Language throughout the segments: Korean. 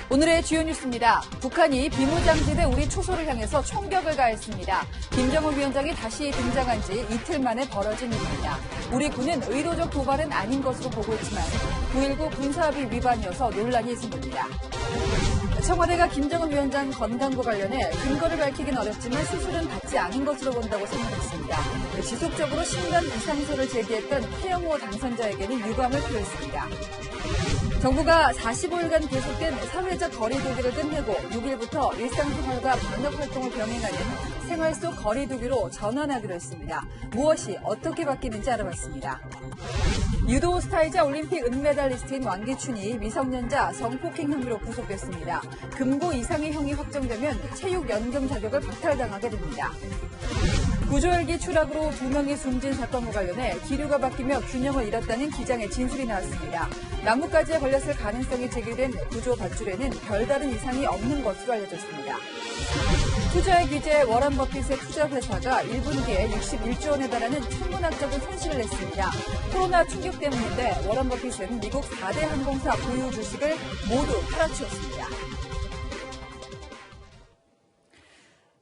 오늘의 주요 뉴스입니다. 북한이 비무장지대 우리 초소를 향해서 총격을 가했습니다. 김정은 위원장이 다시 등장한 지 이틀 만에 벌어진 일입니다. 우리 군은 의도적 도발은 아닌 것으로 보고 있지만 9.19 군사합의 위반이어서 논란이 있습니다. 청와대가 김정은 위원장 건강과 관련해 근거를 밝히긴 어렵지만 수술은 받지 않은 것으로 본다고 설명했습니다. 지속적으로 신관 이상설을 제기했던 태영호 당선자에게는 유감을 표했습니다. 정부가 45일간 계속된 사회적 거리두기를 끝내고 6일부터 일상생활과 방역활동을 병행하는 생활 속 거리두기로 전환하기로 했습니다. 무엇이 어떻게 바뀌는지 알아봤습니다. 유도 스타이자 올림픽 은메달리스트인 왕기춘이 미성년자 성폭행 혐의로 구속됐습니다. 금고 이상의 형이 확정되면 체육연금 자격을 박탈당하게 됩니다. 구조헬기 추락으로 2명이 숨진 사건과 관련해 기류가 바뀌며 균형을 잃었다는 기장의 진술이 나왔습니다. 나무까지에 걸렸을 가능성이 제기된 구조 밧줄에는 별다른 이상이 없는 것으로 알려졌습니다. 투자의 규제 워런 버핏의 투자회사가 1분기에 61조 원에 달하는 천문학적인 손실을 냈습니다. 코로나 충격 때문인데 워런 버핏은 미국 4대 항공사 보유 주식을 모두 팔아치웠습니다.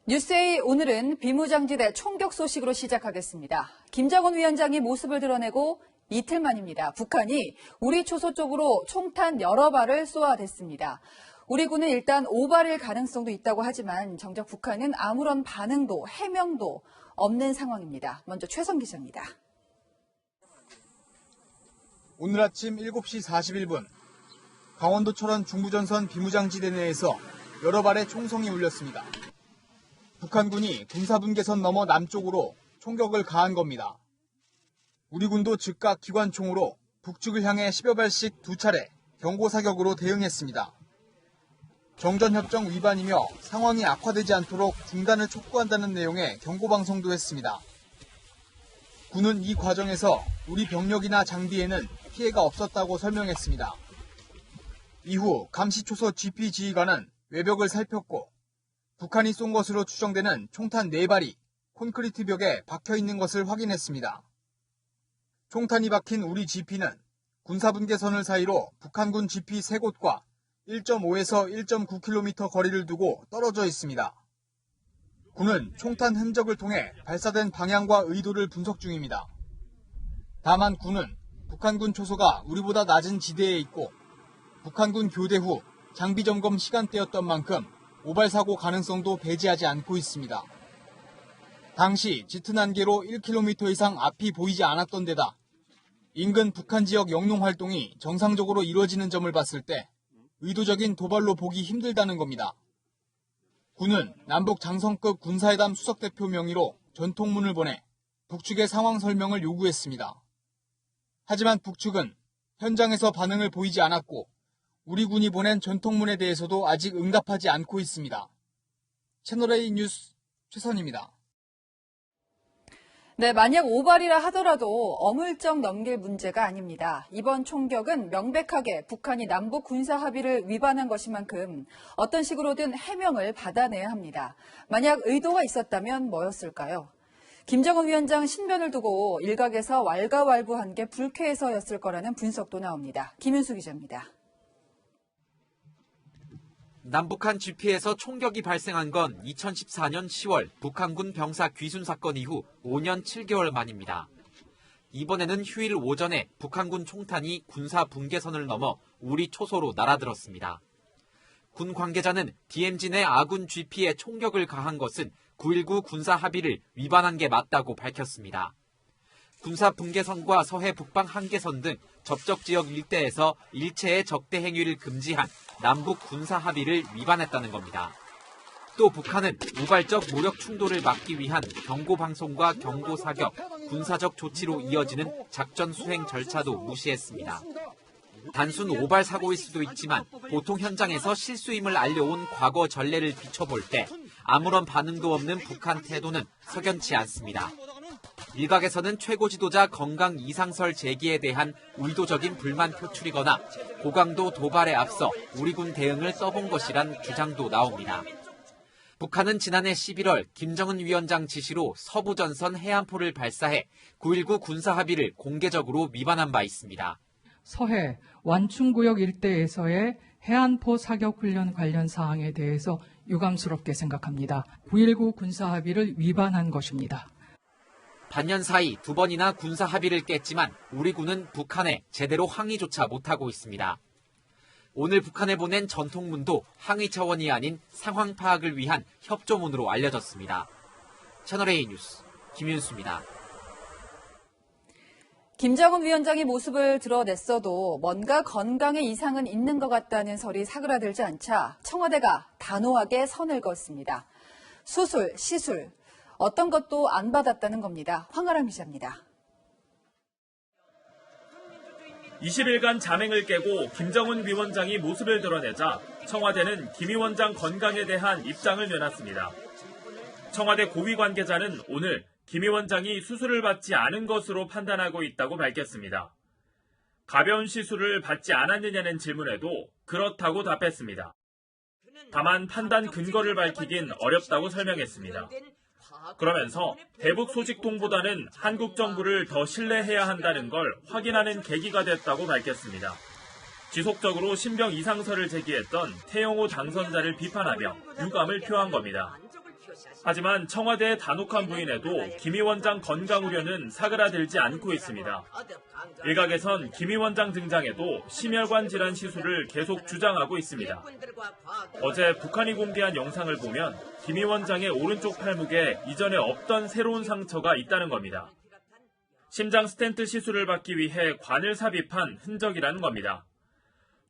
뉴스A 오늘은 비무장지대 총격 소식으로 시작하겠습니다. 김정은 위원장이 모습을 드러내고 이틀 만입니다. 북한이 우리 초소 쪽으로 총탄 여러 발을 쏘아댔습니다. 우리 군은 일단 오발일 가능성도 있다고 하지만 정작 북한은 아무런 반응도 해명도 없는 상황입니다. 먼저 최선 기자입니다. 오늘 아침 7시 41분 강원도 철원 중부전선 비무장지대 내에서 여러 발의 총성이 울렸습니다. 북한군이 군사분계선 넘어 남쪽으로 총격을 가한 겁니다. 우리 군도 즉각 기관총으로 북측을 향해 10여 발씩 2차례 경고사격으로 대응했습니다. 정전협정 위반이며 상황이 악화되지 않도록 중단을 촉구한다는 내용의 경고방송도 했습니다. 군은 이 과정에서 우리 병력이나 장비에는 피해가 없었다고 설명했습니다. 이후 감시초소 GP지휘관은 외벽을 살폈고 북한이 쏜 것으로 추정되는 총탄 4발이 콘크리트 벽에 박혀 있는 것을 확인했습니다. 총탄이 박힌 우리 GP는 군사분계선을 사이로 북한군 GP 3곳과 1.5에서 1.9km 거리를 두고 떨어져 있습니다. 군은 총탄 흔적을 통해 발사된 방향과 의도를 분석 중입니다. 다만 군은 북한군 초소가 우리보다 낮은 지대에 있고 북한군 교대 후 장비 점검 시간대였던 만큼 오발 사고 가능성도 배제하지 않고 있습니다. 당시 짙은 안개로 1km 이상 앞이 보이지 않았던 데다 인근 북한 지역 영농 활동이 정상적으로 이루어지는 점을 봤을 때 의도적인 도발로 보기 힘들다는 겁니다. 군은 남북 장성급 군사회담 수석대표 명의로 전통문을 보내 북측의 상황 설명을 요구했습니다. 하지만 북측은 현장에서 반응을 보이지 않았고 우리 군이 보낸 전통문에 대해서도 아직 응답하지 않고 있습니다. 채널A 뉴스 최선입니다. 네, 만약 오발이라 하더라도 어물쩍 넘길 문제가 아닙니다. 이번 총격은 명백하게 북한이 남북 군사 합의를 위반한 것인 만큼 어떤 식으로든 해명을 받아내야 합니다. 만약 의도가 있었다면 뭐였을까요? 김정은 위원장 신변을 두고 일각에서 왈가왈부한 게 불쾌해서였을 거라는 분석도 나옵니다. 김윤수 기자입니다. 남북한 GP에서 총격이 발생한 건 2014년 10월 북한군 병사 귀순 사건 이후 5년 7개월 만입니다. 이번에는 휴일 오전에 북한군 총탄이 군사 분계선을 넘어 우리 초소로 날아들었습니다. 군 관계자는 DMZ 내 아군 GP에 총격을 가한 것은 9.19 군사 합의를 위반한 게 맞다고 밝혔습니다. 군사 분계선과 서해 북방 한계선 등 접촉 지역 일대에서 일체의 적대 행위를 금지한 남북 군사 합의를 위반했다는 겁니다. 또 북한은 우발적 무력 충돌을 막기 위한 경고 방송과 경고 사격, 군사적 조치로 이어지는 작전 수행 절차도 무시했습니다. 단순 오발 사고일 수도 있지만 보통 현장에서 실수임을 알려온 과거 전례를 비춰볼 때 아무런 반응도 없는 북한 태도는 석연치 않습니다. 일각에서는 최고 지도자 건강 이상설 제기에 대한 의도적인 불만 표출이거나 고강도 도발에 앞서 우리 군 대응을 써본 것이란 주장도 나옵니다. 북한은 지난해 11월 김정은 위원장 지시로 서부전선 해안포를 발사해 9.19 군사합의를 공개적으로 위반한 바 있습니다. 서해 완충구역 일대에서의 해안포 사격 훈련 관련 사항에 대해서 유감스럽게 생각합니다. 9.19 군사합의를 위반한 것입니다. 반년 사이 2번이나 군사 합의를 깼지만 우리 군은 북한에 제대로 항의조차 못하고 있습니다. 오늘 북한에 보낸 전통문도 항의 차원이 아닌 상황 파악을 위한 협조문으로 알려졌습니다. 채널A 뉴스 김윤수입니다. 김정은 위원장이 모습을 드러냈어도 뭔가 건강에 이상은 있는 것 같다는 설이 사그라들지 않자 청와대가 단호하게 선을 그었습니다. 수술, 시술, 어떤 것도 안 받았다는 겁니다. 황아람 기자입니다. 20일간 잠행을 깨고 김정은 위원장이 모습을 드러내자 청와대는 김 위원장 건강에 대한 입장을 내놨습니다. 청와대 고위 관계자는 오늘 김 위원장이 수술을 받지 않은 것으로 판단하고 있다고 밝혔습니다. 가벼운 시술을 받지 않았느냐는 질문에도 그렇다고 답했습니다. 다만 판단 근거를 밝히긴 어렵다고 설명했습니다. 그러면서 대북 소식통보다는 한국 정부를 더 신뢰해야 한다는 걸 확인하는 계기가 됐다고 밝혔습니다. 지속적으로 신병 이상설을 제기했던 태영호 당선자를 비판하며 유감을 표한 겁니다. 하지만 청와대의 단혹한 부인에도 김 위원장 건강 우려는 사그라들지 않고 있습니다. 일각에선 김 위원장 등장에도 심혈관 질환 시술을 계속 주장하고 있습니다. 어제 북한이 공개한 영상을 보면 김 위원장의 오른쪽 팔목에 이전에 없던 새로운 상처가 있다는 겁니다. 심장 스텐트 시술을 받기 위해 관을 삽입한 흔적이라는 겁니다.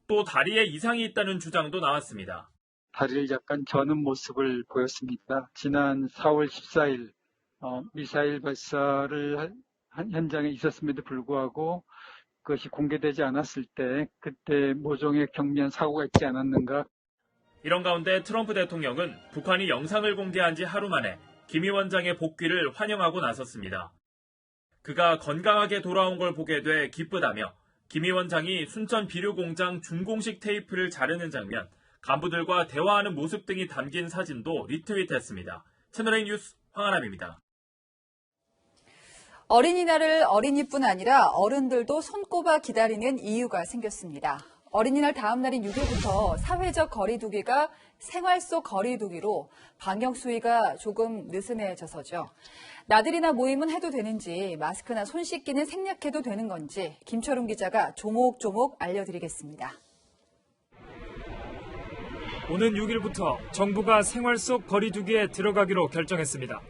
또 다리에 이상이 있다는 주장도 나왔습니다. 다리를 약간 저는 모습을 보였습니다. 지난 4월 14일 미사일 발사를 한 현장에 있었음에도 불구하고 그것이 공개되지 않았을 때 그때 모종의 경미한 사고가 있지 않았는가. 이런 가운데 트럼프 대통령은 북한이 영상을 공개한 지 하루 만에 김 위원장의 복귀를 환영하고 나섰습니다. 그가 건강하게 돌아온 걸 보게 돼 기쁘다며 김 위원장이 순천 비료공장 준공식 테이프를 자르는 장면, 간부들과 대화하는 모습 등이 담긴 사진도 리트윗했습니다. 채널A 뉴스 황아람입니다. 어린이날을 어린이뿐 아니라 어른들도 손꼽아 기다리는 이유가 생겼습니다. 어린이날 다음 날인 6일부터 사회적 거리두기가 생활 속 거리두기로 방역 수위가 조금 느슨해져서죠. 나들이나 모임은 해도 되는지 마스크나 손 씻기는 생략해도 되는 건지 김철웅 기자가 조목조목 알려드리겠습니다. 오는 6일부터 정부가 생활 속 거리두기에 들어가기로 결정했습니다.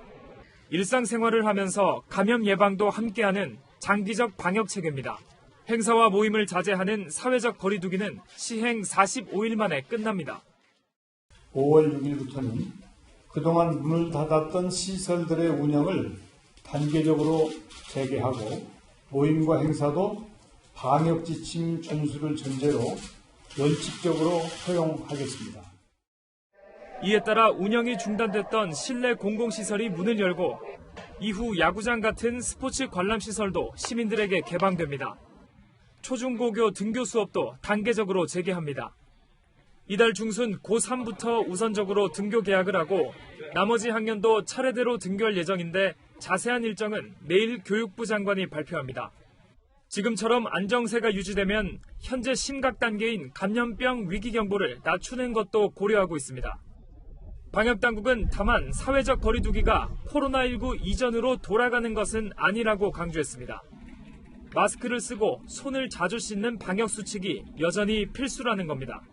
일상생활을 하면서 감염 예방도 함께하는 장기적 방역 체계입니다. 행사와 모임을 자제하는 사회적 거리두기는 시행 45일 만에 끝납니다. 5월 6일부터는 그동안 문을 닫았던 시설들의 운영을 단계적으로 재개하고 모임과 행사도 방역 지침 준수를 전제로 원칙적으로 허용하겠습니다. 이에 따라 운영이 중단됐던 실내 공공시설이 문을 열고 이후 야구장 같은 스포츠 관람시설도 시민들에게 개방됩니다. 초중고교 등교 수업도 단계적으로 재개합니다. 이달 중순 고3부터 우선적으로 등교 개학을 하고 나머지 학년도 차례대로 등교할 예정인데 자세한 일정은 내일 교육부 장관이 발표합니다. 지금처럼 안정세가 유지되면 현재 심각 단계인 감염병 위기경보를 낮추는 것도 고려하고 있습니다. 방역당국은 다만 사회적 거리두기가 코로나19 이전으로 돌아가는 것은 아니라고 강조했습니다. 마스크를 쓰고 손을 자주 씻는 방역 수칙이 여전히 필수라는 겁니다.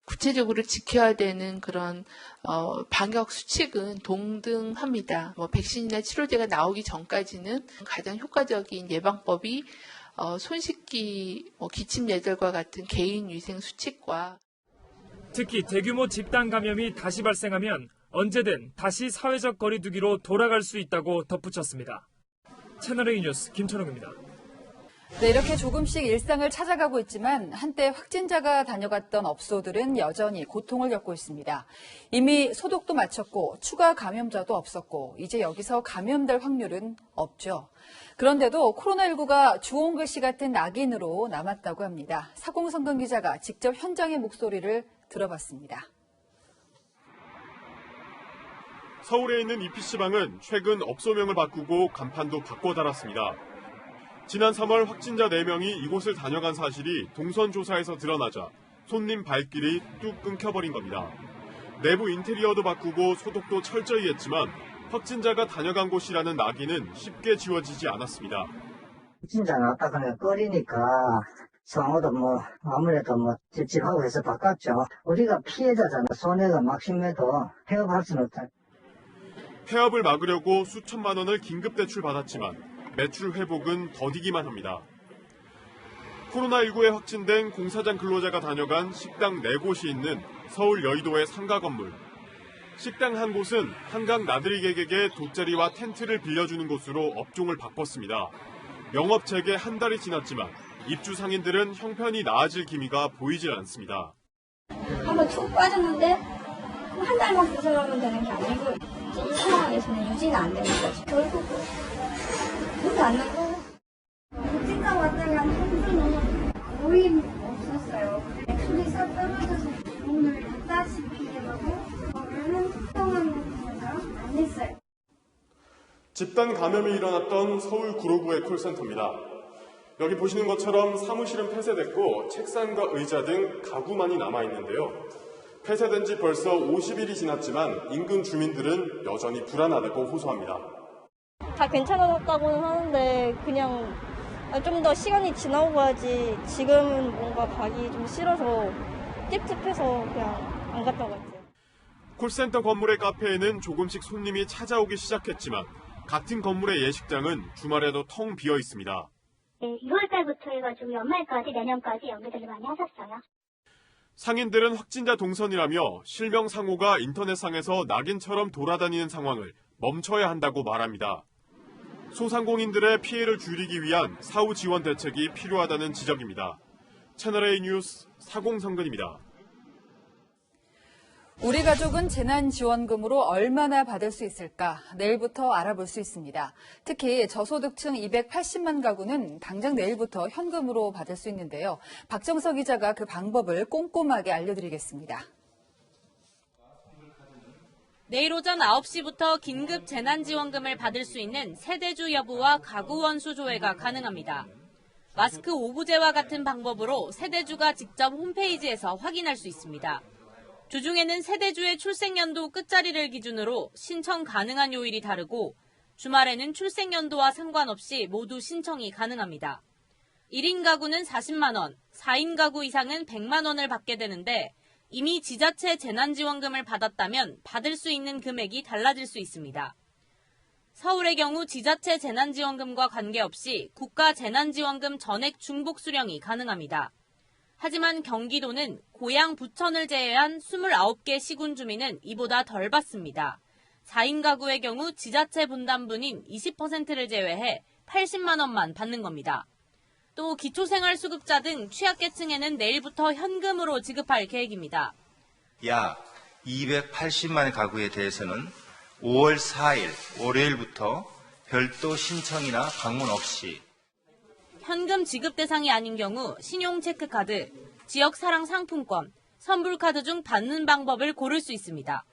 구체적으로 지켜야 되는 그런 방역 수칙은 동등합니다. 백신이나 치료제가 나오기 전까지는 가장 효과적인 예방법이 손 씻기, 기침 예절과 같은 개인 위생 수칙과 특히 대규모 집단 감염이 다시 발생하면 언제든 다시 사회적 거리두기로 돌아갈 수 있다고 덧붙였습니다. 채널A 뉴스 김철웅입니다. 네, 이렇게 조금씩 일상을 찾아가고 있지만 한때 확진자가 다녀갔던 업소들은 여전히 고통을 겪고 있습니다. 이미 소독도 마쳤고 추가 감염자도 없었고 이제 여기서 감염될 확률은 없죠. 그런데도 코로나19가 주홍글씨 같은 낙인으로 남았다고 합니다. 사공성근 기자가 직접 현장의 목소리를 들어봤습니다. 서울에 있는 이 PC방은 최근 업소명을 바꾸고 간판도 바꿔 달았습니다. 지난 3월 확진자 4명이 이곳을 다녀간 사실이 동선 조사에서 드러나자 손님 발길이 뚝 끊겨버린 겁니다. 내부 인테리어도 바꾸고 소독도 철저히 했지만 확진자가 다녀간 곳이라는 낙인은 쉽게 지워지지 않았습니다. 확진자는 아까 그냥 꺼리니까 상호도 아무래도 찝찝하고 해서 바꿨죠. 우리가 피해자잖아. 손해가 막심해도 폐업할 수는 없다. 폐업을 막으려고 수천만 원을 긴급 대출 받았지만 매출 회복은 더디기만 합니다. 코로나19에 확진된 공사장 근로자가 다녀간 식당 4곳이 있는 서울 여의도의 상가 건물. 식당 한 곳은 한강 나들이객에게 돗자리와 텐트를 빌려주는 곳으로 업종을 바꿨습니다. 영업 재개 한 달이 지났지만 입주 상인들은 형편이 나아질 기미가 보이질 않습니다. 한번 툭 빠졌는데 한 달만 고생하면 되는 게 아니고 이 상황에서는 유지는 안 되는 거지. 결국 문도 안 나고 직장 왔다가 힘들면 모임 없었어요. 술이 싹 떨어져서 오늘 다다시피 하고 얼른 특정한 사람 안 했어요. 집단 감염이 일어났던 서울 구로구의 콜센터입니다. 여기 보시는 것처럼 사무실은 폐쇄됐고 책상과 의자 등 가구만이 남아있는데요. 폐쇄된 지 벌써 50일이 지났지만 인근 주민들은 여전히 불안하다고 호소합니다. 다 괜찮아졌다고는 하는데 그냥 좀 더 시간이 지나고 가야지 지금은 뭔가 가기 좀 싫어서 찝찝해서 그냥 안 갔던 것 같아요. 콜센터 건물의 카페에는 조금씩 손님이 찾아오기 시작했지만 같은 건물의 예식장은 주말에도 텅 비어 있습니다. 네, 6월달부터 해가지고 연말까지 내년까지 연기들을 많이 하셨어요. 상인들은 확진자 동선이라며 실명 상호가 인터넷상에서 낙인처럼 돌아다니는 상황을 멈춰야 한다고 말합니다. 소상공인들의 피해를 줄이기 위한 사후 지원 대책이 필요하다는 지적입니다. 채널A 뉴스 사공성근입니다. 우리 가족은 재난지원금으로 얼마나 받을 수 있을까? 내일부터 알아볼 수 있습니다. 특히 저소득층 280만 가구는 당장 내일부터 현금으로 받을 수 있는데요. 박정석 기자가 그 방법을 꼼꼼하게 알려드리겠습니다. 내일 오전 9시부터 긴급 재난지원금을 받을 수 있는 세대주 여부와 가구원 수조회가 가능합니다. 마스크 오부제와 같은 방법으로 세대주가 직접 홈페이지에서 확인할 수 있습니다. 주중에는 세대주의 출생연도 끝자리를 기준으로 신청 가능한 요일이 다르고 주말에는 출생연도와 상관없이 모두 신청이 가능합니다. 1인 가구는 40만 원, 4인 가구 이상은 100만 원을 받게 되는데 이미 지자체 재난지원금을 받았다면 받을 수 있는 금액이 달라질 수 있습니다. 서울의 경우 지자체 재난지원금과 관계없이 국가 재난지원금 전액 중복 수령이 가능합니다. 하지만 경기도는 고양 부천을 제외한 29개 시군 주민은 이보다 덜 받습니다. 4인 가구의 경우 지자체 분담분인 20%를 제외해 80만 원만 받는 겁니다. 또 기초생활수급자 등 취약계층에는 내일부터 현금으로 지급할 계획입니다. 약 280만 가구에 대해서는 5월 4일 월요일부터 별도 신청이나 방문 없이 현금 지급 대상이 아닌 경우 신용체크카드, 지역사랑 상품권, 선불카드 중 받는 방법을 고를 수 있습니다.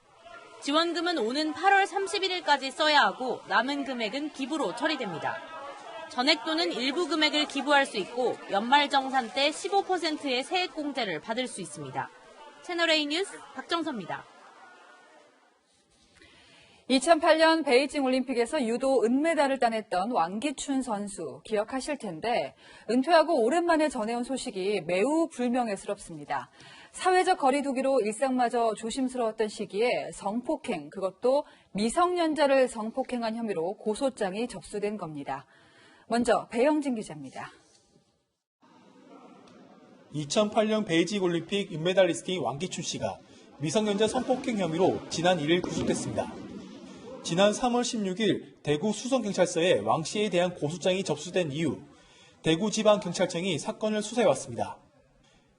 지원금은 오는 8월 31일까지 써야 하고 남은 금액은 기부로 처리됩니다. 전액 또는 일부 금액을 기부할 수 있고 연말정산 때 15%의 세액공제를 받을 수 있습니다. 채널A 뉴스 박정서입니다. 2008년 베이징 올림픽에서 유도 은메달을 따냈던 왕기춘 선수 기억하실 텐데 은퇴하고 오랜만에 전해온 소식이 매우 불명예스럽습니다. 사회적 거리 두기로 일상마저 조심스러웠던 시기에 성폭행, 그것도 미성년자를 성폭행한 혐의로 고소장이 접수된 겁니다. 먼저 배영진 기자입니다. 2008년 베이징 올림픽 은메달리스트인 왕기춘 씨가 미성년자 성폭행 혐의로 지난 1일 구속됐습니다. 지난 3월 16일 대구 수성경찰서에 왕 씨에 대한 고소장이 접수된 이후 대구지방경찰청이 사건을 수사해왔습니다.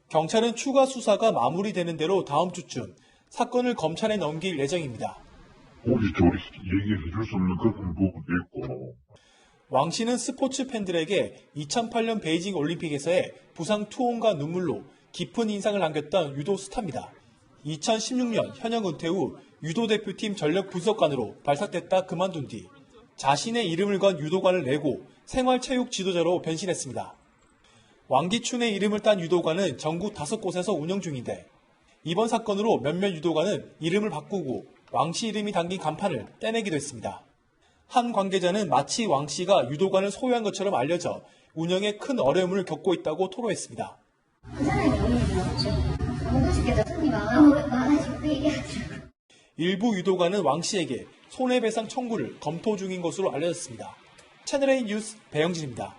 경찰은 추가 수사가 마무리되는 대로 다음 주쯤 사건을 검찰에 넘길 예정입니다. 이리저리 얘기해줄 수 없는 그런 부분도 있고. 왕 씨는 스포츠 팬들에게 2008년 베이징 올림픽에서의 부상 투혼과 눈물로 깊은 인상을 남겼던 유도 스타입니다. 2016년 현역 은퇴 후 유도 대표팀 전력 분석관으로 발탁됐다 그만둔 뒤 자신의 이름을 건 유도관을 내고 생활체육 지도자로 변신했습니다. 왕기춘의 이름을 딴 유도관은 전국 5곳에서 운영 중인데 이번 사건으로 몇몇 유도관은 이름을 바꾸고 왕씨 이름이 담긴 간판을 떼내기도 했습니다. 한 관계자는 마치 왕씨가 유도관을 소유한 것처럼 알려져 운영에 큰 어려움을 겪고 있다고 토로했습니다. 일부 유도관은 왕씨에게 손해배상 청구를 검토 중인 것으로 알려졌습니다. 채널A 뉴스 배영진입니다.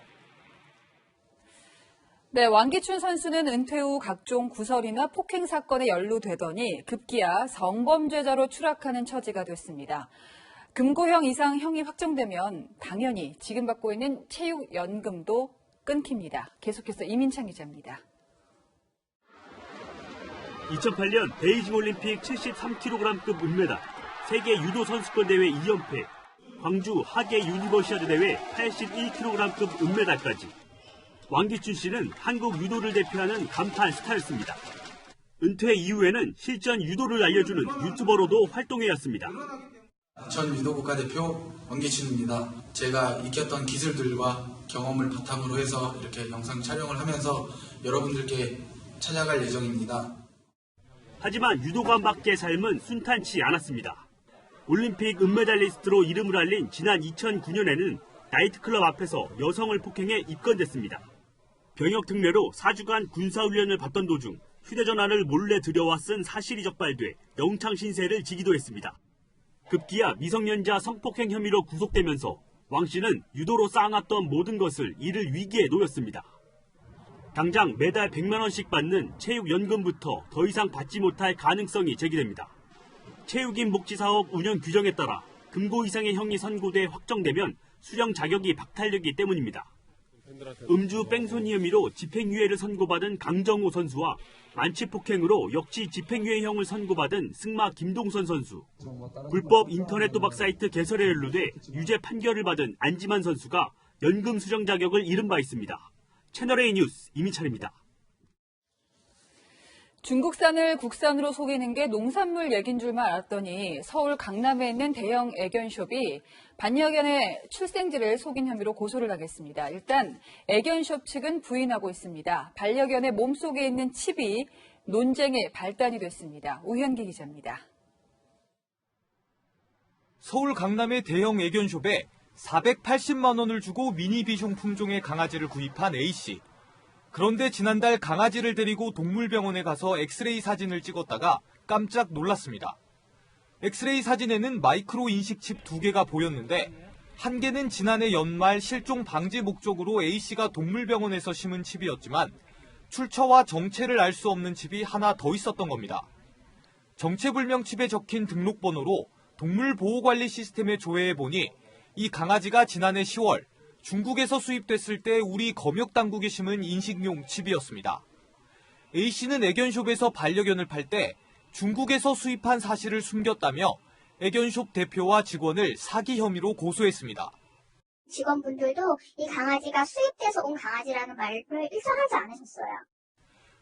네, 왕기춘 선수는 은퇴 후 각종 구설이나 폭행 사건에 연루되더니 급기야 성범죄자로 추락하는 처지가 됐습니다. 금고형 이상 형이 확정되면 당연히 지금 받고 있는 체육연금도 끊깁니다. 계속해서 이민창 기자입니다. 2008년 베이징 올림픽 73kg급 은메달, 세계 유도 선수권 대회 2연패, 광주 하계 유니버시아드 대회 81kg급 은메달까지. 왕기춘 씨는 한국 유도를 대표하는 간판 스타였습니다. 은퇴 이후에는 실전 유도를 알려주는 유튜버로도 활동해왔습니다. 전 유도 국가대표 왕기춘입니다. 제가 익혔던 기술들과 경험을 바탕으로 해서 이렇게 영상 촬영을 하면서 여러분들께 찾아갈 예정입니다. 하지만 유도관 밖의 삶은 순탄치 않았습니다. 올림픽 은메달리스트로 이름을 알린 지난 2009년에는 나이트클럽 앞에서 여성을 폭행해 입건됐습니다. 병역 특례로 4주간 군사훈련을 받던 도중 휴대전화를 몰래 들여와 쓴 사실이 적발돼 영창 신세를 지기도 했습니다. 급기야 미성년자 성폭행 혐의로 구속되면서 왕 씨는 유도로 쌓아놨던 모든 것을 잃을 위기에 놓였습니다. 당장 매달 100만 원씩 받는 체육연금부터 더 이상 받지 못할 가능성이 제기됩니다. 체육인 복지사업 운영 규정에 따라 금고 이상의 형이 선고돼 확정되면 수령 자격이 박탈되기 때문입니다. 음주 뺑소니 혐의로 집행유예를 선고받은 강정호 선수와 만취폭행으로 역시 집행유예형을 선고받은 승마 김동선 선수, 불법 인터넷 도박 사이트 개설에 연루돼 유죄 판결을 받은 안지만 선수가 연금 수령 자격을 잃은 바 있습니다. 채널A 뉴스 이민철입니다. 중국산을 국산으로 속이는 게 농산물 얘긴 줄만 알았더니 서울 강남에 있는 대형 애견숍이 반려견의 출생지를 속인 혐의로 고소를 하겠습니다. 일단 애견숍 측은 부인하고 있습니다. 반려견의 몸속에 있는 칩이 논쟁의 발단이 됐습니다. 우현기 기자입니다. 서울 강남의 대형 애견숍에 480만 원을 주고 미니 비숑 품종의 강아지를 구입한 A씨. 그런데 지난달 강아지를 데리고 동물병원에 가서 엑스레이 사진을 찍었다가 깜짝 놀랐습니다. 엑스레이 사진에는 마이크로 인식칩 2개가 보였는데 한 개는 지난해 연말 실종 방지 목적으로 A씨가 동물병원에서 심은 칩이었지만 출처와 정체를 알 수 없는 칩이 하나 더 있었던 겁니다. 정체불명 칩에 적힌 등록번호로 동물보호관리 시스템에 조회해보니 이 강아지가 지난해 10월 중국에서 수입됐을 때 우리 검역당국이 심은 인식용 칩이었습니다. A씨는 애견숍에서 반려견을 팔 때 중국에서 수입한 사실을 숨겼다며 애견숍 대표와 직원을 사기 혐의로 고소했습니다. 직원분들도 이 강아지가 수입돼서 온 강아지라는 말을 일설하지 않으셨어요.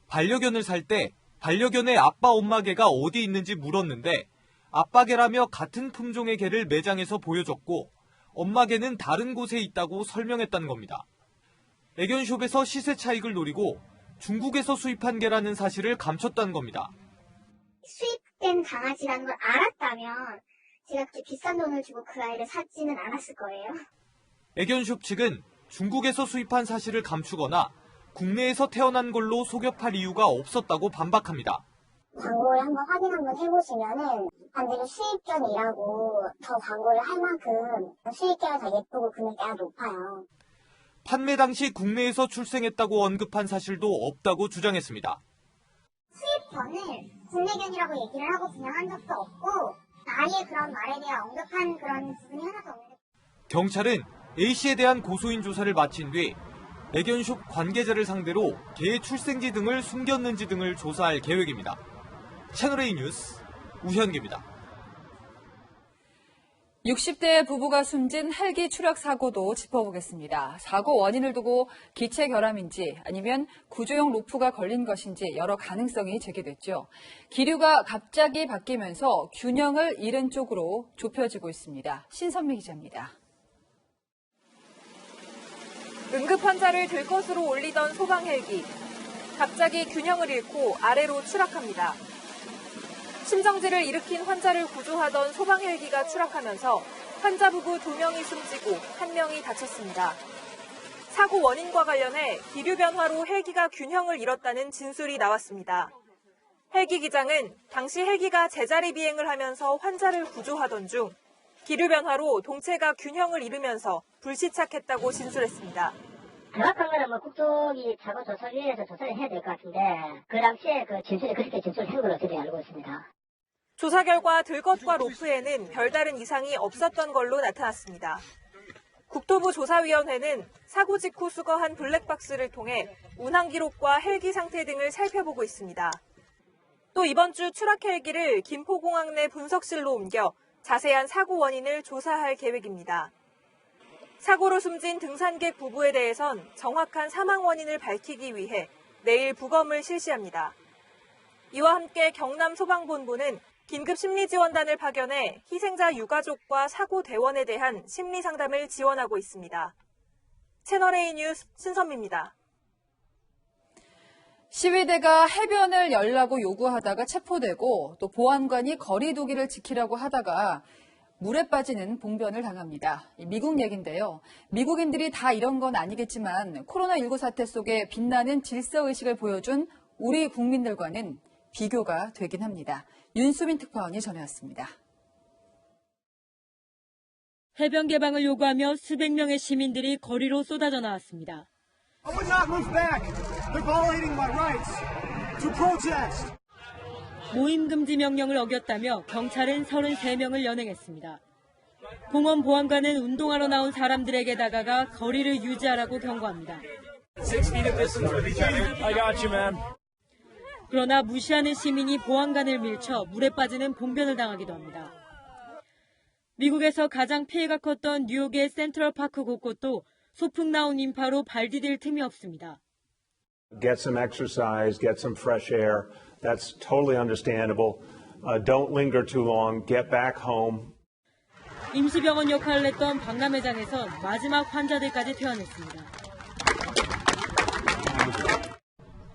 반려견을 살 때 반려견의 아빠 엄마 개가 어디 있는지 물었는데 아빠 개라며 같은 품종의 개를 매장에서 보여줬고 엄마 개는 다른 곳에 있다고 설명했다는 겁니다. 애견숍에서 시세 차익을 노리고 중국에서 수입한 개라는 사실을 감췄다는 겁니다. 수입된 강아지라는 걸 알았다면 제가 그렇게 비싼 돈을 주고 그 아이를 사지는 않았을 거예요. 애견숍 측은 중국에서 수입한 사실을 감추거나 국내에서 태어난 걸로 속여 팔 이유가 없었다고 반박합니다. 광고를 한번 확인 한번 해보시면은 반대로 수입견이라고 더 광고를 할 만큼 수입견이 더 예쁘고 금액대가 높아요. 판매 당시 국내에서 출생했다고 언급한 사실도 없다고 주장했습니다. 수입견을 국내견이라고 얘기를 하고 분양한 적도 없고 아예 그런 말에 대해 언급한 그런 부분이 하나도 없는데. 경찰은 A씨에 대한 고소인 조사를 마친 뒤 애견숍 관계자를 상대로 개의 출생지 등을 숨겼는지 등을 조사할 계획입니다. 채널A 뉴스 우현기입니다. 60대 부부가 숨진 헬기 추락 사고도 짚어보겠습니다. 사고 원인을 두고 기체 결함인지 아니면 구조용 로프가 걸린 것인지 여러 가능성이 제기됐죠. 기류가 갑자기 바뀌면서 균형을 잃은 쪽으로 좁혀지고 있습니다. 신선미 기자입니다. 응급 환자를 들것으로 올리던 소방 헬기. 갑자기 균형을 잃고 아래로 추락합니다. 심정지를 일으킨 환자를 구조하던 소방 헬기가 추락하면서 환자 부부 2명이 숨지고 1명이 다쳤습니다. 사고 원인과 관련해 기류 변화로 헬기가 균형을 잃었다는 진술이 나왔습니다. 헬기 기장은 당시 헬기가 제자리 비행을 하면서 환자를 구조하던 중 기류 변화로 동체가 균형을 잃으면서 불시착했다고 진술했습니다. 정확한 거는 뭐 국토기 사고 조사위에서 조사를 해야 될 것 같은데 그 당시에 그 진술이 그렇게 진술한 걸로 저희 알고 있습니다. 조사 결과 들것과 로프에는 별다른 이상이 없었던 걸로 나타났습니다. 국토부 조사위원회는 사고 직후 수거한 블랙박스를 통해 운항 기록과 헬기 상태 등을 살펴보고 있습니다. 또 이번 주 추락 헬기를 김포공항 내 분석실로 옮겨 자세한 사고 원인을 조사할 계획입니다. 사고로 숨진 등산객 부부에 대해선 정확한 사망 원인을 밝히기 위해 내일 부검을 실시합니다. 이와 함께 경남소방본부는 긴급심리지원단을 파견해 희생자 유가족과 사고 대원에 대한 심리상담을 지원하고 있습니다. 채널A 뉴스 신선미입니다. 시위대가 해변을 열라고 요구하다가 체포되고 또 보안관이 거리 두기를 지키라고 하다가 물에 빠지는 봉변을 당합니다. 미국 얘긴데요. 미국인들이 다 이런 건 아니겠지만 코로나19 사태 속에 빛나는 질서의식을 보여준 우리 국민들과는 비교가 되긴 합니다. 윤수민 특파원이 전해왔습니다. 해변 개방을 요구하며 수백 명의 시민들이 거리로 쏟아져 나왔습니다. 모임 금지 명령을 어겼다며 경찰은 33명을 연행했습니다. 공원 보안관은 운동하러 나온 사람들에게 다가가 거리를 유지하라고 경고합니다. 그러나 무시하는 시민이 보안관을 밀쳐 물에 빠지는 봉변을 당하기도 합니다. 미국에서 가장 피해가 컸던 뉴욕의 센트럴파크 곳곳도 소풍 나온 인파로 발 디딜 틈이 없습니다. Get some exercise, get some fresh air. That's totally understandable. Don't linger too long. Get back home. 임시병원 역할을 했던 박람회장에선 마지막 환자들까지 퇴원했습니다.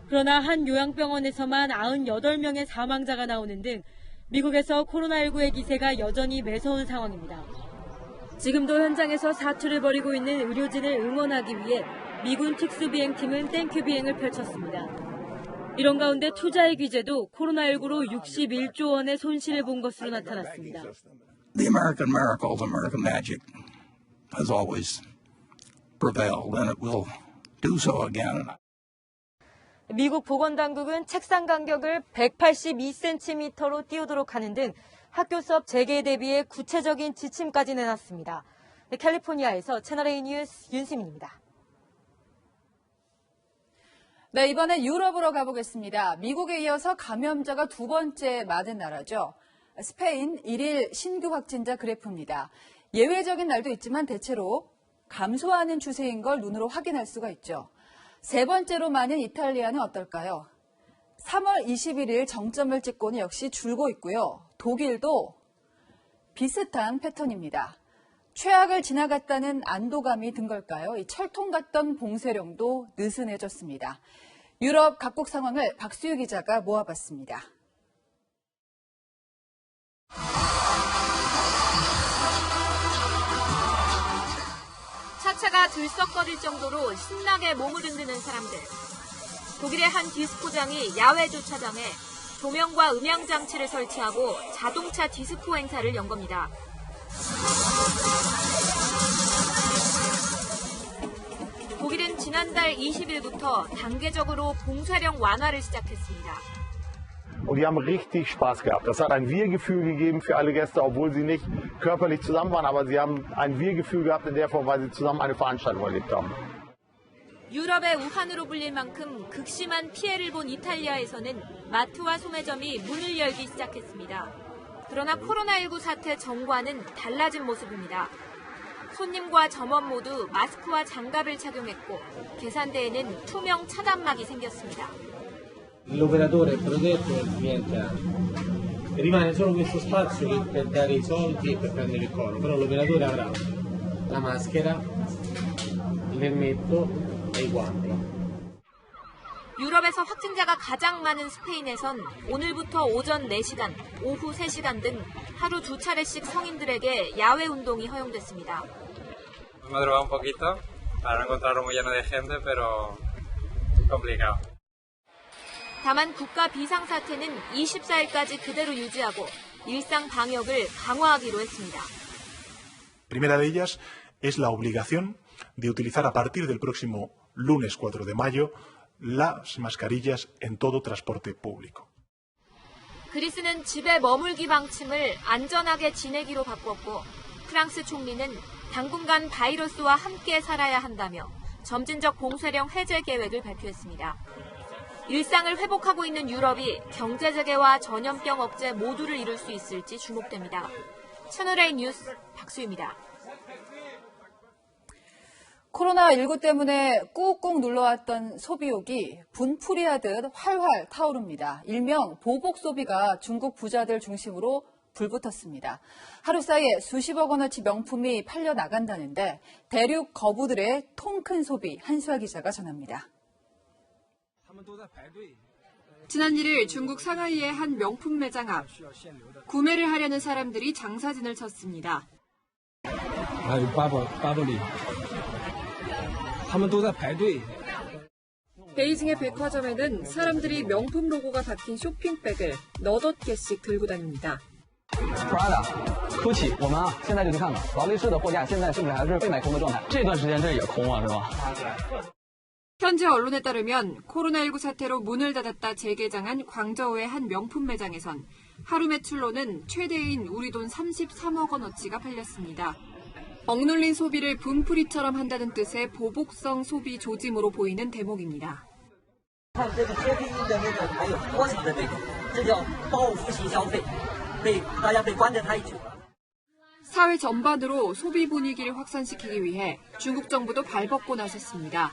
그러나 한 요양병원에서만 98명의 사망자가 나오는 등 미국에서 코로나19의 기세가 여전히 매서운 상황입니다. 지금도 현장에서 사투를 벌이고 있는 의료진을 응원하기 위해 미군 특수비행팀은 땡큐 비행을 펼쳤습니다. 이런 가운데 투자의 규제도 코로나19로 61조 원의 손실을 본 것으로 나타났습니다. The American miracle, the American magic has always prevailed and it will do so again. 미국 보건당국은 책상 간격을 182cm로 띄우도록 하는 등 학교 수업 재개 대비해 구체적인 지침까지 내놨습니다. 캘리포니아에서 채널A 뉴스 윤수민입니다. 네, 이번엔 유럽으로 가보겠습니다. 미국에 이어서 감염자가 2번째 많은 나라죠. 스페인 1일 신규 확진자 그래프입니다. 예외적인 날도 있지만 대체로 감소하는 추세인 걸 눈으로 확인할 수가 있죠. 3번째로 많은 이탈리아는 어떨까요? 3월 21일 정점을 찍고는 역시 줄고 있고요. 독일도 비슷한 패턴입니다. 최악을 지나갔다는 안도감이 든 걸까요? 이 철통 같던 봉쇄령도 느슨해졌습니다. 유럽 각국 상황을 박수유 기자가 모아봤습니다. 차차가 들썩거릴 정도로 신나게 몸을 흔드는 사람들. 독일의 한 디스코장이 야외 주차장에 조명과 음향 장치를 설치하고 자동차 디스코 행사를 연 겁니다. 독일은 지난달 20일부터 단계적으로 봉쇄령 완화를 시작했습니다. Und die haben richtig Spaß gehabt. Das hat ein Wir-Gefühl gegeben für alle Gäste, obwohl sie nicht körperlich zusammen waren, aber sie haben ein Wir-Gefühl gehabt in der Form, weil sie zusammen eine Veranstaltung erlebt haben. 유럽의 우한으로 불릴 만큼 극심한 피해를 본 이탈리아에서는 마트와 소매점이 문을 열기 시작했습니다. 그러나 코로나19 사태 전과는 달라진 모습입니다. 손님과 점원 모두 마스크와 장갑을 착용했고 계산대에는 투명 차단막이 생겼습니다. L'operatore è protetto e il cliente anche. Rimane solo questo spazio per dare i soldi e per prendere il cono, però l'operatore avrà la maschera, il l'elmetto e i guanti. 유럽에서 확진자가 가장 많은 스페인에선 오늘부터 오전 4시간, 오후 3시간 등 하루 2차례씩 성인들에게 야외 운동이 허용됐습니다. Me madrugaba un poquito para no encontrarlo muy lleno de gente, pero complicado. 다만 국가 비상사태는 24일까지 그대로 유지하고 일상 방역을 강화하기로 했습니다. Primera de ellas es la obligación de utilizar a partir del próximo lunes 4 de mayo las mascarillas en todo transporte público. 그리스는 집에 머물기 방침을 안전하게 지내기로 바꿨고 프랑스 총리는 당분간 바이러스와 함께 살아야 한다며 점진적 봉쇄령 해제 계획을 발표했습니다. 일상을 회복하고 있는 유럽이 경제 재개와 전염병 억제 모두를 이룰 수 있을지 주목됩니다. 채널A 뉴스 박수희입니다. 코로나19 때문에 꾹꾹 눌러왔던 소비욕이 분풀이하듯 활활 타오릅니다. 일명 보복 소비가 중국 부자들 중심으로 불붙었습니다. 하루 사이에 수십억 원어치 명품이 팔려 나간다는데 대륙 거부들의 통 큰 소비 한수아 기자가 전합니다. 지난 1일 중국 상하이의 한 명품 매장 앞 구매를 하려는 사람들이 장사진을 쳤습니다. 베이징의 백화점에는 사람들이 명품 로고가 박힌 쇼핑백을 너댓 개씩 들고 다닙니다. Prada、Gucci，我们现在就去看看劳力士的货架，现在是不是还是被买空的状态？这段时间这也空了，是吧？ 현지 언론에 따르면 코로나19 사태로 문을 닫았다 재개장한 광저우의 한 명품 매장에선 하루 매출로는 최대인 우리 돈 33억 원어치가 팔렸습니다. 억눌린 소비를 분풀이처럼 한다는 뜻의 보복성 소비 조짐으로 보이는 대목입니다. 사회 전반으로 소비 분위기를 확산시키기 위해 중국 정부도 발벗고 나섰습니다.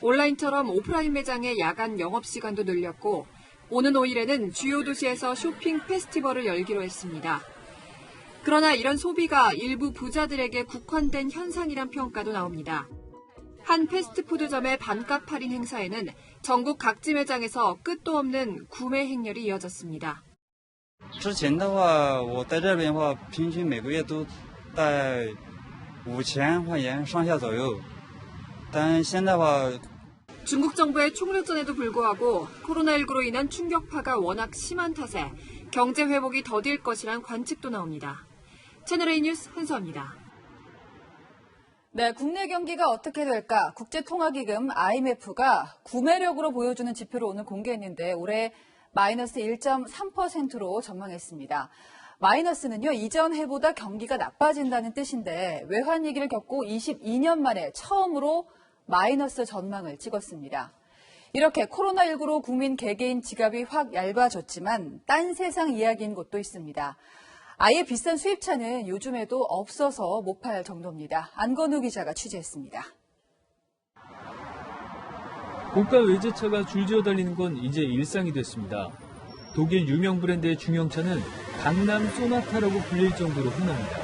온라인처럼 오프라인 매장의 야간 영업시간도 늘렸고 오는 5일에는 주요 도시에서 쇼핑 페스티벌을 열기로 했습니다. 그러나 이런 소비가 일부 부자들에게 국한된 현상이란 평가도 나옵니다. 한 패스트푸드점의 반값 할인 행사에는 전국 각지 매장에서 끝도 없는 구매 행렬이 이어졌습니다. 之前的话，我在这边的话，平均每个月都带5000块钱上下左右。但现在的话， 중국 정부의 총력전에도 불구하고 코로나19로 인한 충격파가 워낙 심한 탓에 경제 회복이 더딜 것이란 관측도 나옵니다. 채널A 뉴스 한수아입니다. 네, 국내 경기가 어떻게 될까? 국제통화기금 IMF가 구매력으로 보여주는 지표를 오늘 공개했는데 올해 마이너스 1.3%로 전망했습니다. 마이너스는요, 이전 해보다 경기가 나빠진다는 뜻인데 외환위기를 겪고 22년 만에 처음으로 마이너스 전망을 찍었습니다. 이렇게 코로나19로 국민 개개인 지갑이 확 얇아졌지만 딴 세상 이야기인 곳도 있습니다. 아예 비싼 수입차는 요즘에도 없어서 못 팔 정도입니다. 안건우 기자가 취재했습니다. 고가 외제차가 줄지어 달리는 건 이제 일상이 됐습니다. 독일 유명 브랜드의 중형차는 강남 소나타라고 불릴 정도로 흔합니다.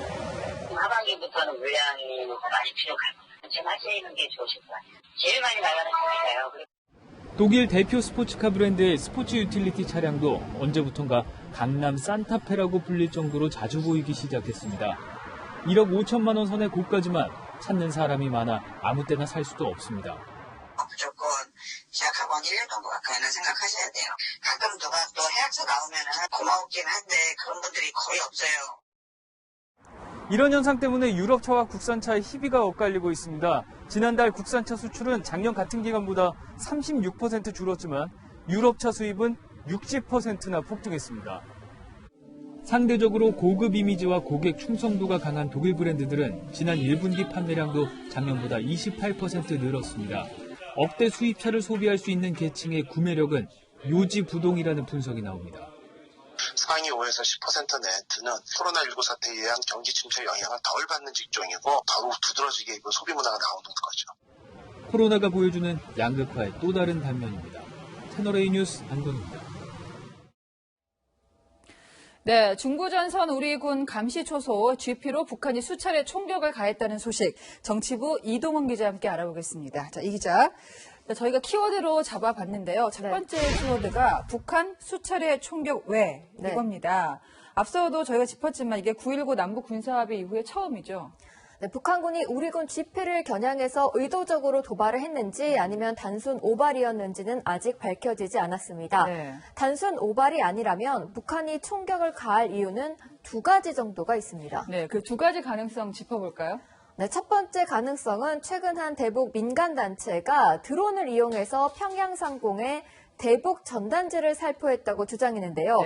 하반기부터는 물량이 많이 필요할 것 같아요. 지금 하시는 게 좋으실 것 같아요. 제일 많이 나가는 차니까요. 독일 대표 스포츠카 브랜드의 스포츠 유틸리티 차량도 언제부턴가 강남 산타페라고 불릴 정도로 자주 보이기 시작했습니다. 1억 5천만 원 선의 고가지만 찾는 사람이 많아 아무 때나 살 수도 없습니다. 무조건 시작하고 한 1년 정도 가까이는 생각하셔야 돼요. 가끔 누가 또 해약서 나오면 고마웠긴 한데 그런 분들이 거의 없어요. 이런 현상 때문에 유럽차와 국산차의 희비가 엇갈리고 있습니다. 지난달 국산차 수출은 작년 같은 기간보다 36% 줄었지만 유럽차 수입은 60%나 폭등했습니다. 상대적으로 고급 이미지와 고객 충성도가 강한 독일 브랜드들은 지난 1분기 판매량도 작년보다 28% 늘었습니다. 억대 수입차를 소비할 수 있는 계층의 구매력은 요지부동이라는 분석이 나옵니다. 상위 5에서 10% 네트는 코로나19 사태에 의한 경기 침체 영향을 덜 받는 직종이고 더욱 두드러지게 소비 문화가 나오는 거죠. 코로나가 보여주는 양극화의 또 다른 단면입니다. 채널A 뉴스 안건우입니다. 네, 중부전선 우리군 감시초소 GP로 북한이 수차례 총격을 가했다는 소식. 정치부 이동훈 기자와 함께 알아보겠습니다. 자, 이 기자. 저희가 키워드로 잡아봤는데요. 첫 번째 키워드가 북한 수차례 총격 왜 이겁니다. 앞서도 저희가 짚었지만 이게 9.19 남북 군사합의 이후에 처음이죠. 네, 북한군이 우리군 GP를 겨냥해서 의도적으로 도발을 했는지 아니면 단순 오발이었는지는 아직 밝혀지지 않았습니다. 단순 오발이 아니라면 북한이 총격을 가할 이유는 두 가지 정도가 있습니다. 네, 그 두 가지 가능성 짚어볼까요? 네, 첫 번째 가능성은 최근 한 대북 민간단체가 드론을 이용해서 평양 상공에 대북 전단지를 살포했다고 주장했는데요.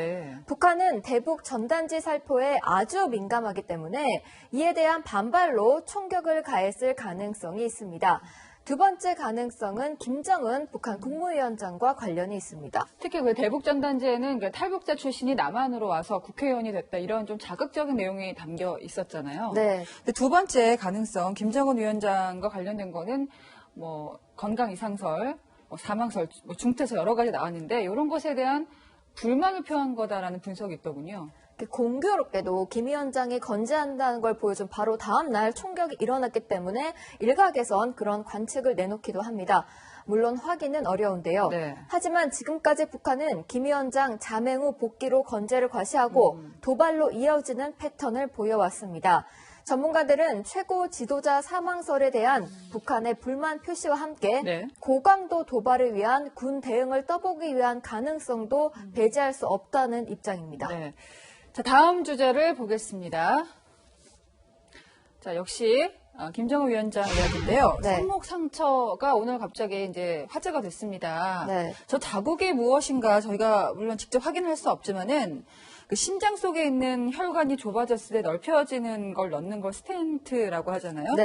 북한은 대북 전단지 살포에 아주 민감하기 때문에 이에 대한 반발로 총격을 가했을 가능성이 있습니다. 두 번째 가능성은 김정은 북한 국무위원장과 관련이 있습니다. 특히 그 대북 전단지에는 탈북자 출신이 남한으로 와서 국회의원이 됐다 이런 좀 자극적인 내용이 담겨 있었잖아요. 네. 근데 두 번째 가능성 김정은 위원장과 관련된 거는 뭐 건강 이상설, 사망설, 중태설 여러 가지 나왔는데 이런 것에 대한 불만을 표한 거다라는 분석이 있더군요. 공교롭게도 김 위원장이 건재한다는 걸 보여준 바로 다음 날 총격이 일어났기 때문에 일각에선 그런 관측을 내놓기도 합니다. 물론 확인은 어려운데요. 하지만 지금까지 북한은 김 위원장 자맹 후 복귀로 건재를 과시하고 도발로 이어지는 패턴을 보여왔습니다. 전문가들은 최고 지도자 사망설에 대한 북한의 불만 표시와 함께 고강도 도발을 위한 군 대응을 떠보기 위한 가능성도 배제할 수 없다는 입장입니다. 자, 다음 주제를 보겠습니다. 자, 역시 김정은 위원장 이야기인데요. 손목 상처가 오늘 갑자기 이제 화제가 됐습니다. 저 자국이 무엇인가 저희가 물론 직접 확인할 수 없지만은 그 심장 속에 있는 혈관이 좁아졌을 때 넓혀지는 걸 넣는 걸 스텐트라고 하잖아요.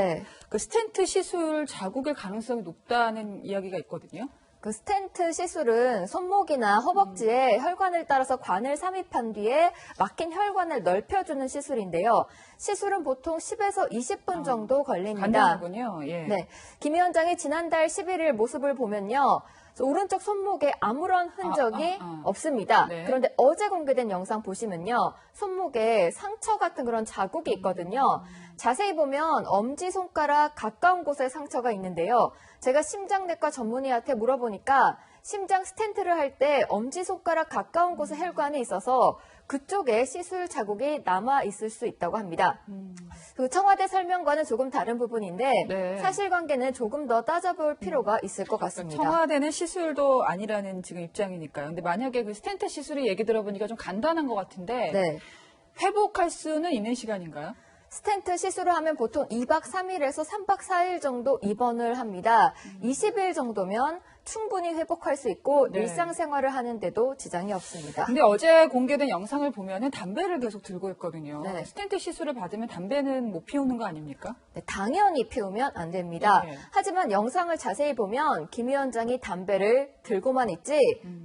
그 스텐트 시술 자국일 가능성이 높다는 이야기가 있거든요. 그 스텐트 시술은 손목이나 허벅지에 혈관을 따라서 관을 삽입한 뒤에 막힌 혈관을 넓혀주는 시술인데요. 시술은 보통 10에서 20분 정도 걸립니다. 간단하군요. 네, 김 위원장이 지난달 11일 모습을 보면요. 오른쪽 손목에 아무런 흔적이 없습니다. 그런데 어제 공개된 영상 보시면요. 손목에 상처 같은 그런 자국이 있거든요. 자세히 보면 엄지손가락 가까운 곳에 상처가 있는데요. 제가 심장내과 전문의한테 물어보니까 심장 스텐트를 할 때 엄지손가락 가까운 곳에 혈관이 있어서 그쪽에 시술 자국이 남아 있을 수 있다고 합니다. 그 청와대 설명과는 조금 다른 부분인데 사실관계는 조금 더 따져볼 필요가 있을 것 같습니다. 청와대는 시술도 아니라는 지금 입장이니까요. 근데 만약에 그 스텐트 시술이 얘기 들어보니까 좀 간단한 것 같은데 회복할 수는 있는 시간인가요? 스텐트 시술을 하면 보통 2박 3일에서 3박 4일 정도 입원을 합니다. 20일 정도면 충분히 회복할 수 있고 일상생활을 하는데도 지장이 없습니다. 근데 어제 공개된 영상을 보면은 담배를 계속 들고 있거든요. 스텐트 시술을 받으면 담배는 못 피우는 거 아닙니까? 당연히 피우면 안 됩니다. 하지만 영상을 자세히 보면 김 위원장이 담배를 들고만 있지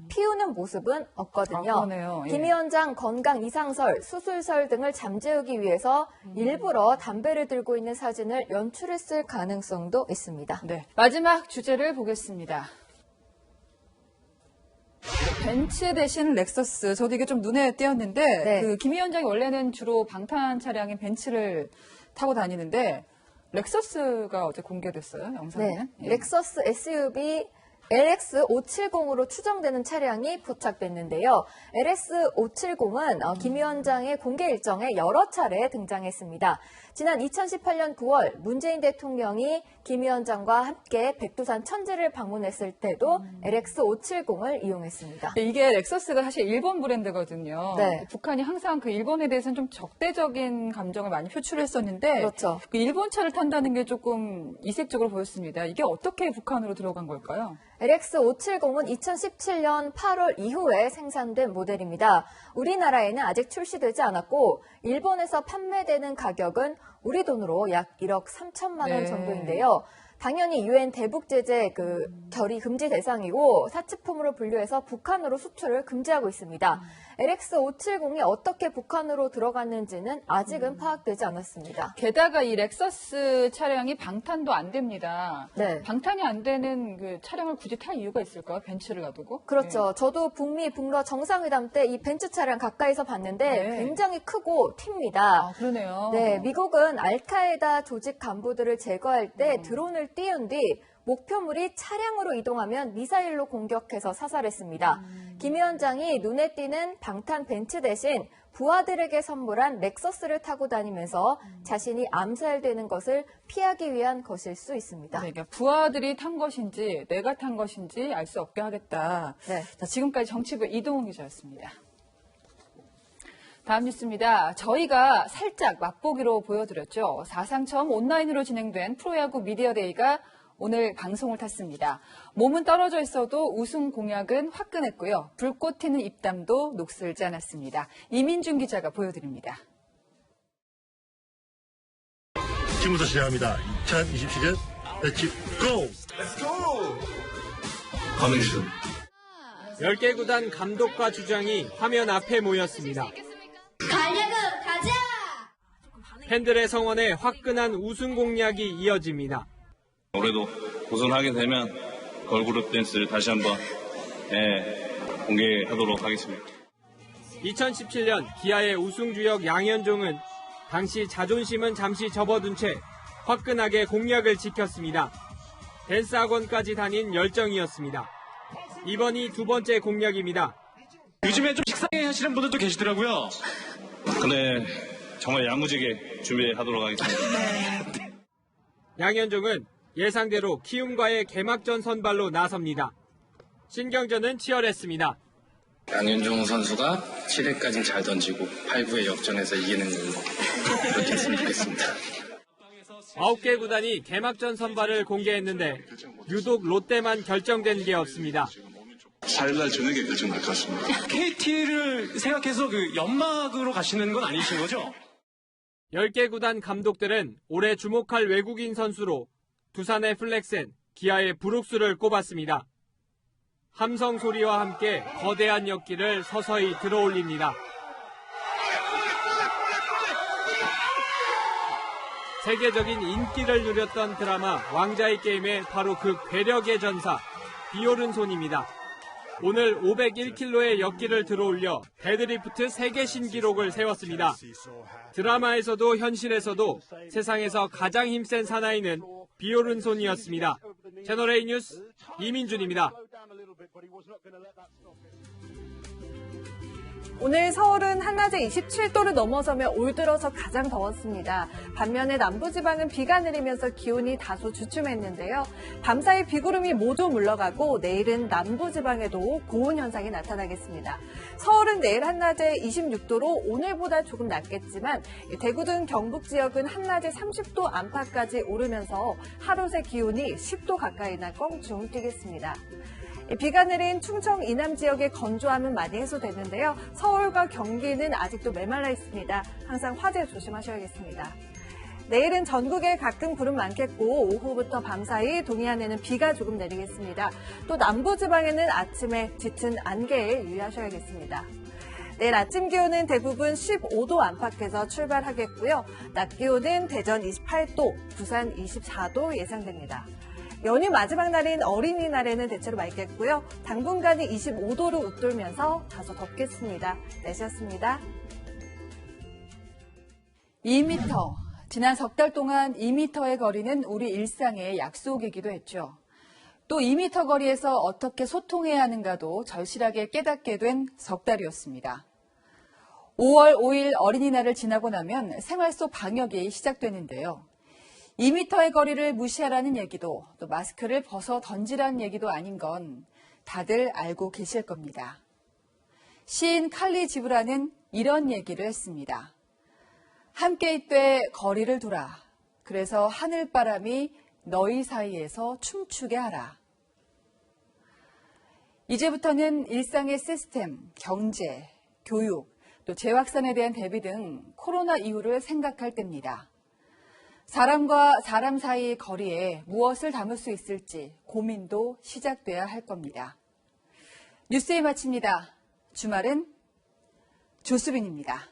피우는 모습은 없거든요. 김 위원장 건강 이상설, 수술설 등을 잠재우기 위해서 일부러 담배를 들고 있는 사진을 연출했을 가능성도 있습니다. 마지막 주제를 보겠습니다. 벤츠 대신 렉서스. 저도 이게 좀 눈에 띄었는데 그 김 위원장이 원래는 주로 방탄 차량인 벤츠를 타고 다니는데 렉서스가 어제 공개됐어요, 영상에. 렉서스 SUV LX570으로 추정되는 차량이 포착됐는데요. LX570은 김 위원장의 공개 일정에 여러 차례 등장했습니다. 지난 2018년 9월 문재인 대통령이 김 위원장과 함께 백두산 천지를 방문했을 때도 LX570을 이용했습니다. 이게 렉서스가 사실 일본 브랜드거든요. 북한이 항상 그 일본에 대해서는 좀 적대적인 감정을 많이 표출했었는데 그 일본 차를 탄다는 게 조금 이색적으로 보였습니다. 이게 어떻게 북한으로 들어간 걸까요? LX570은 2017년 8월 이후에 생산된 모델입니다. 우리나라에는 아직 출시되지 않았고 일본에서 판매되는 가격은 우리 돈으로 약 1억 3천만 원 정도인데요. 당연히 유엔 대북 제재 결의 금지 대상이고 사치품으로 분류해서 북한으로 수출을 금지하고 있습니다. LX570이 어떻게 북한으로 들어갔는지는 아직은 파악되지 않았습니다. 게다가 이 렉서스 차량이 방탄도 안 됩니다. 네. 방탄이 안 되는 그 차량을 굳이 탈 이유가 있을까요? 벤츠를 놔두고? 그렇죠. 네. 저도 북미 북러 정상회담 때 이 벤츠 차량 가까이서 봤는데 네. 굉장히 크고 튑니다. 아, 그러네요. 네, 미국은 알카에다 조직 간부들을 제거할 때 드론을 띄운 뒤 목표물이 차량으로 이동하면 미사일로 공격해서 사살했습니다. 김 위원장이 눈에 띄는 방탄 벤츠 대신 부하들에게 선물한 렉서스를 타고 다니면서 자신이 암살되는 것을 피하기 위한 것일 수 있습니다. 네, 그러니까 부하들이 탄 것인지 내가 탄 것인지 알 수 없게 하겠다. 네. 자, 지금까지 정치부 이동훈 기자였습니다. 다음 뉴스입니다. 저희가 살짝 맛보기로 보여드렸죠. 사상 처음 온라인으로 진행된 프로야구 미디어데이가 오늘 방송을 탔습니다. 몸은 떨어져 있어도 우승 공약은 화끈했고요. 불꽃 튀는 입담도 녹슬지 않았습니다. 이민준 기자가 보여드립니다. 지금부터 시작합니다. 2020 시즌 렛츠 고! 커밍순 10개 구단 감독과 주장이 화면 앞에 모였습니다. 달려고 가자! 팬들의 성원에 화끈한 우승 공약이 이어집니다. 올해도 우승하게 되면 걸그룹 댄스를 다시 한번 공개하도록 하겠습니다. 2017년 기아의 우승 주역 양현종은 당시 자존심은 잠시 접어둔 채 화끈하게 공약을 지켰습니다. 댄스 학원까지 다닌 열정이었습니다. 이번이 두 번째 공약입니다. 요즘에 좀 식상해 하시는 분들도 계시더라고요. 근데 정말 야무지게 준비하도록 하겠습니다. 양현종은 예상대로 키움과의 개막전 선발로 나섭니다. 신경전은 치열했습니다. 양현종 선수가 7회까지 잘 던지고 8, 9회 역전해서 이기는 걸로 그렇게 했으면 좋겠습니다. 9개 구단이 개막전 선발을 공개했는데 유독 롯데만 결정된 게 없습니다. 4일날 저녁에 결정날 것 같습니다. KT를 생각해서 그 연막으로 가시는 건 아니신 거죠? 10개 구단 감독들은 올해 주목할 외국인 선수로 두산의 플렉센, 기아의 브룩스를 꼽았습니다. 함성 소리와 함께 거대한 역기를 서서히 들어올립니다. 세계적인 인기를 누렸던 드라마 왕자의 게임의 바로 그 괴력의 전사 비오른손입니다. 오늘 501kg의 역기를 들어올려 데드리프트 세계 신기록을 세웠습니다. 드라마에서도 현실에서도 세상에서 가장 힘센 사나이는 비오른손이었습니다. 채널A 뉴스 이민준입니다. 오늘 서울은 한낮에 27도를 넘어서며 올 들어서 가장 더웠습니다. 반면에 남부지방은 비가 내리면서 기온이 다소 주춤했는데요. 밤사이 비구름이 모두 물러가고 내일은 남부지방에도 고온 현상이 나타나겠습니다. 서울은 내일 한낮에 26도로 오늘보다 조금 낮겠지만 대구 등 경북 지역은 한낮에 30도 안팎까지 오르면서 하루 새 기온이 10도 가까이나 껑충 뛰겠습니다. 비가 내린 충청 이남 지역의 건조함은 많이 해소됐는데요. 서울과 경기는 아직도 메말라 있습니다. 항상 화재 조심하셔야겠습니다. 내일은 전국에 가끔 구름 많겠고 오후부터 밤사이 동해안에는 비가 조금 내리겠습니다. 또 남부지방에는 아침에 짙은 안개에 유의하셔야겠습니다. 내일 아침 기온은 대부분 15도 안팎에서 출발하겠고요. 낮 기온은 대전 28도, 부산 24도 예상됩니다. 연휴 마지막 날인 어린이날에는 대체로 맑겠고요. 당분간은 25도로 웃돌면서 다소 덥겠습니다. 날씨였습니다. 2m. 지난 석 달 동안 2m의 거리는 우리 일상의 약속이기도 했죠. 또 2m 거리에서 어떻게 소통해야 하는가도 절실하게 깨닫게 된 석 달이었습니다. 5월 5일 어린이날을 지나고 나면 생활 속 방역이 시작되는데요. 2m의 거리를 무시하라는 얘기도 또 마스크를 벗어 던지라는 얘기도 아닌 건 다들 알고 계실 겁니다. 시인 칼리 지브라는 이런 얘기를 했습니다. 함께 있되 거리를 두라. 그래서 하늘바람이 너희 사이에서 춤추게 하라. 이제부터는 일상의 시스템, 경제, 교육, 또 재확산에 대한 대비 등 코로나 이후를 생각할 때입니다. 사람과 사람 사이의 거리에 무엇을 담을 수 있을지 고민도 시작돼야 할 겁니다. 뉴스에 마칩니다. 주말은 조수빈입니다.